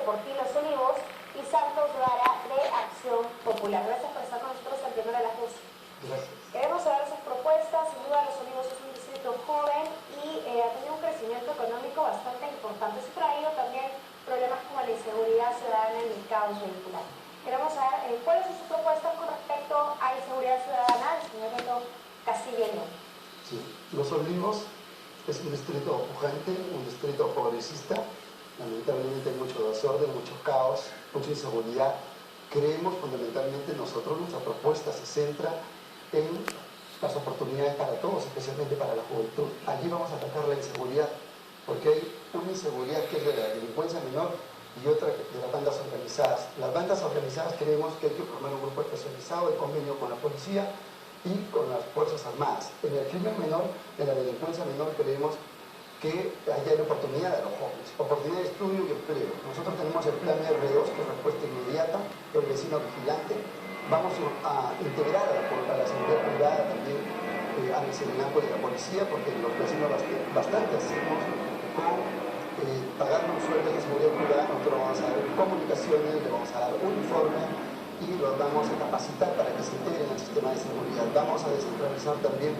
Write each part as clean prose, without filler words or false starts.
Por Ti Los Olivos y Santos Vara de Acción Popular. Gracias por estar con nosotros al primero de las 12. Gracias. Queremos saber sus propuestas. Sin duda Los Olivos es un distrito joven y ha tenido un crecimiento económico bastante importante. Eso ha traído también problemas como la inseguridad ciudadana y el caos vehicular. Queremos saber cuáles son sus propuestas con respecto a inseguridad ciudadana, el señor Beto Castillo. Sí, Los Olivos es un distrito pujante, un distrito progresista. Lamentablemente hay mucho desorden, mucho caos, mucha inseguridad. Creemos fundamentalmente nosotros, nuestra propuesta se centra en las oportunidades para todos, especialmente para la juventud. Allí vamos a atacar la inseguridad, porque hay una inseguridad que es de la delincuencia menor y otra de las bandas organizadas. Las bandas organizadas creemos que hay que formar un grupo especializado de convenio con la policía y con las Fuerzas Armadas. En el crimen menor, en la delincuencia menor, creemos que haya la oportunidad de los jóvenes, oportunidad de estudio y empleo. Nosotros tenemos el plan R2, que es respuesta inmediata, el vecino vigilante. Vamos a integrar a la seguridad privada también al serenazgo de la policía, porque los vecinos bastante hacemos con pagar un sueldo de seguridad privada. Nosotros vamos a dar comunicaciones, le vamos a dar uniforme y los vamos a capacitar para que se integren al sistema de seguridad. Vamos a descentralizar también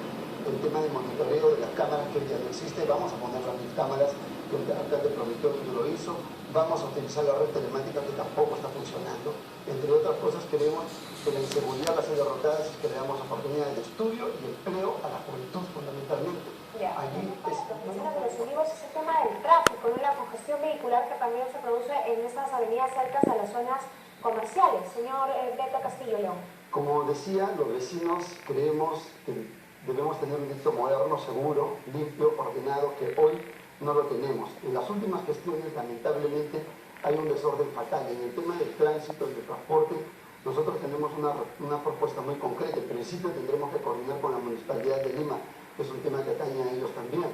el tema de monitoreo de las cámaras, que ya no existe. Vamos a poner las 1000 cámaras que el alcalde prometió y no lo hizo. Vamos a utilizar la red telemática, que tampoco está funcionando. Entre otras cosas, creemos que la inseguridad va a ser derrotada si creamos oportunidades de estudio y empleo a la juventud fundamentalmente. Allí es Los Olivos es el tema del tráfico, ¿no? La congestión vehicular que también se produce en estas avenidas cercas a las zonas comerciales. Señor Beto Castillo León. Como decía, los vecinos creemos que debemos tener un distrito moderno, seguro, limpio, ordenado, que hoy no lo tenemos. En las últimas gestiones, lamentablemente, hay un desorden fatal. En el tema del tránsito y del transporte, nosotros tenemos una propuesta muy concreta. En principio tendremos que coordinar con la Municipalidad de Lima, que es un tema que atañe a ellos también.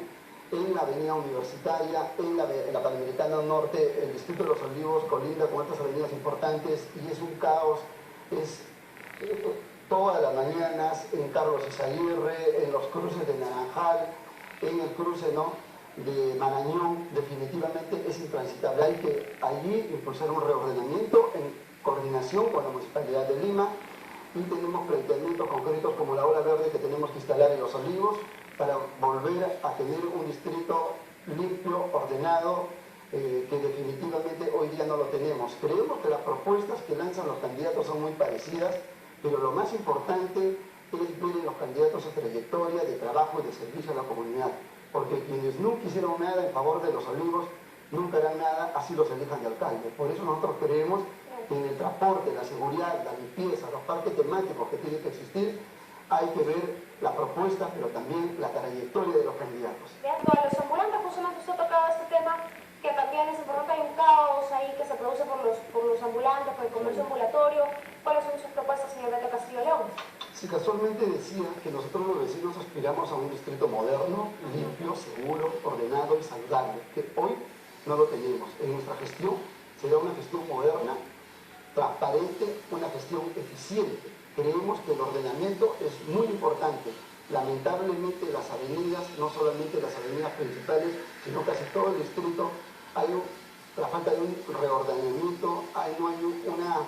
En la avenida Universitaria, en la Panamericana Norte, el distrito de Los Olivos colinda con otras avenidas importantes y es un caos. Todas las mañanas en Carlos Izaguirre, en los cruces de Naranjal, en el cruce de Marañón, definitivamente es intransitable. Hay que allí impulsar un reordenamiento en coordinación con la Municipalidad de Lima y tenemos planteamientos concretos como la hora verde que tenemos que instalar en Los Olivos para volver a tener un distrito limpio, ordenado, que definitivamente hoy día no lo tenemos. Creemos que las propuestas que lanzan los candidatos son muy parecidas, pero lo más importante es ver en los candidatos su trayectoria de trabajo y de servicio a la comunidad, porque quienes nunca hicieron nada en favor de Los Olivos, nunca harán nada, así los elijan de alcalde. Por eso nosotros creemos que en el transporte, la seguridad, la limpieza, los parques temáticos que tienen que existir, hay que ver la propuesta, pero también la trayectoria de los candidatos. Bien, a los ambulantes, justamente usted ha tocado este tema, que también es importante, hay un caos ahí que se produce por los ambulantes, por el comercio ambulatorio. ¿Cuáles son sus propuestas, señor Beto Castillo León? Sí, casualmente decía que nosotros los vecinos aspiramos a un distrito moderno, limpio, seguro, ordenado y saludable, que hoy no lo tenemos. En nuestra gestión será una gestión moderna, transparente, una gestión eficiente. Creemos que el ordenamiento es muy importante. Lamentablemente las avenidas, no solamente las avenidas principales, sino casi todo el distrito, hay la falta de un reordenamiento, no hay una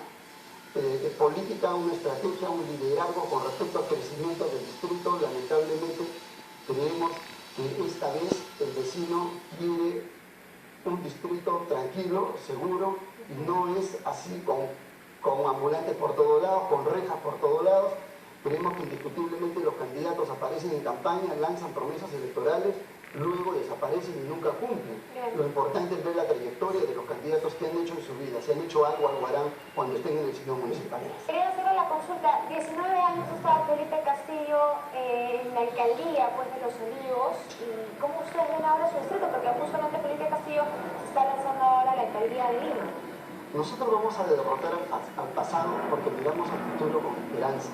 política, una estrategia, un liderazgo con respecto al crecimiento del distrito. Lamentablemente creemos que esta vez el vecino quiere un distrito tranquilo, seguro, y no es así con ambulantes por todos lados, con rejas por todos lados. Creemos que indiscutiblemente los candidatos aparecen en campaña, lanzan promesas electorales, luego desaparecen y nunca cumplen. Lo importante es ver la trayectoria de los candidatos que han hecho en su vida, si han hecho algo harán cuando estén en el sillón municipal. Quería hacerle la consulta. 19 años estaba Felipe Castillo en la alcaldía de Los Olivos. ¿Y cómo ustedes ven ahora su distrito? Porque justamente Felipe Castillo se está lanzando ahora a la alcaldía de Lima. Nosotros vamos a derrotar al pasado porque miramos al futuro con esperanza.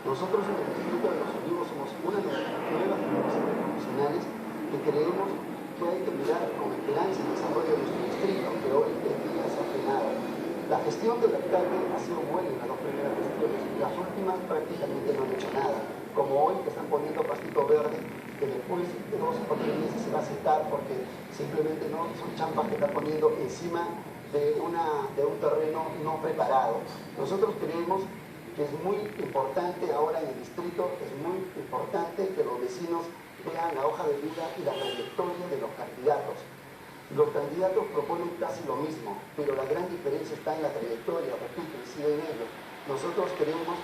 Nosotros en el distrito de Los Olivos somos una de las nuevas generaciones de profesionales que creemos que hay que mirar con esperanza el desarrollo de nuestro distrito, que hoy en día se ha frenado. La gestión del alcalde ha sido buena en las dos primeras gestiones, las últimas prácticamente no han hecho nada, como hoy que están poniendo pastito verde, que después de 2 o 3 meses se va a secar porque simplemente no son champas que están poniendo encima de un terreno no preparado. Nosotros creemos que es muy importante ahora en el distrito, es muy importante que los vecinos vean la hoja de vida y la trayectoria de los candidatos. Los candidatos proponen casi lo mismo, pero la gran diferencia está en la trayectoria, repito, incide en ello. Nosotros creemos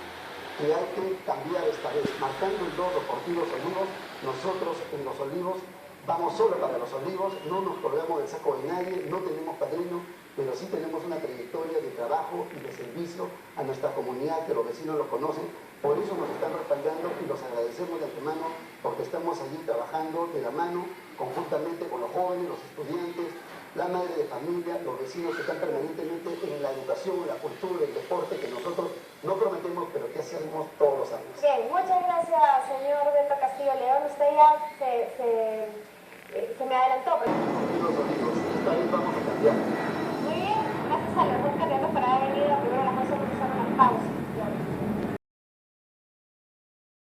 que hay que cambiar esta vez, marcando el logo por ti los Olivos. Nosotros en Los Olivos vamos solo para Los Olivos, no nos colgamos del saco de nadie, no tenemos padrino, pero sí tenemos una trayectoria de trabajo y de servicio a nuestra comunidad, que los vecinos lo conocen. Por eso nos están respaldando y los agradecemos de antemano, porque estamos allí trabajando de la mano, conjuntamente con los jóvenes, los estudiantes, la madre de familia, los vecinos que están permanentemente en la educación, la cultura, el deporte, que nosotros no prometemos, pero que hacemos todos los años. Bien, muchas gracias, señor Beto Castillo León. Usted ya se me adelantó. Los Olivos, esta vez vamos a cambiar. Muy bien, gracias a los dos candidatos por haber venido. Primero las dos vamos a hacer una pausa.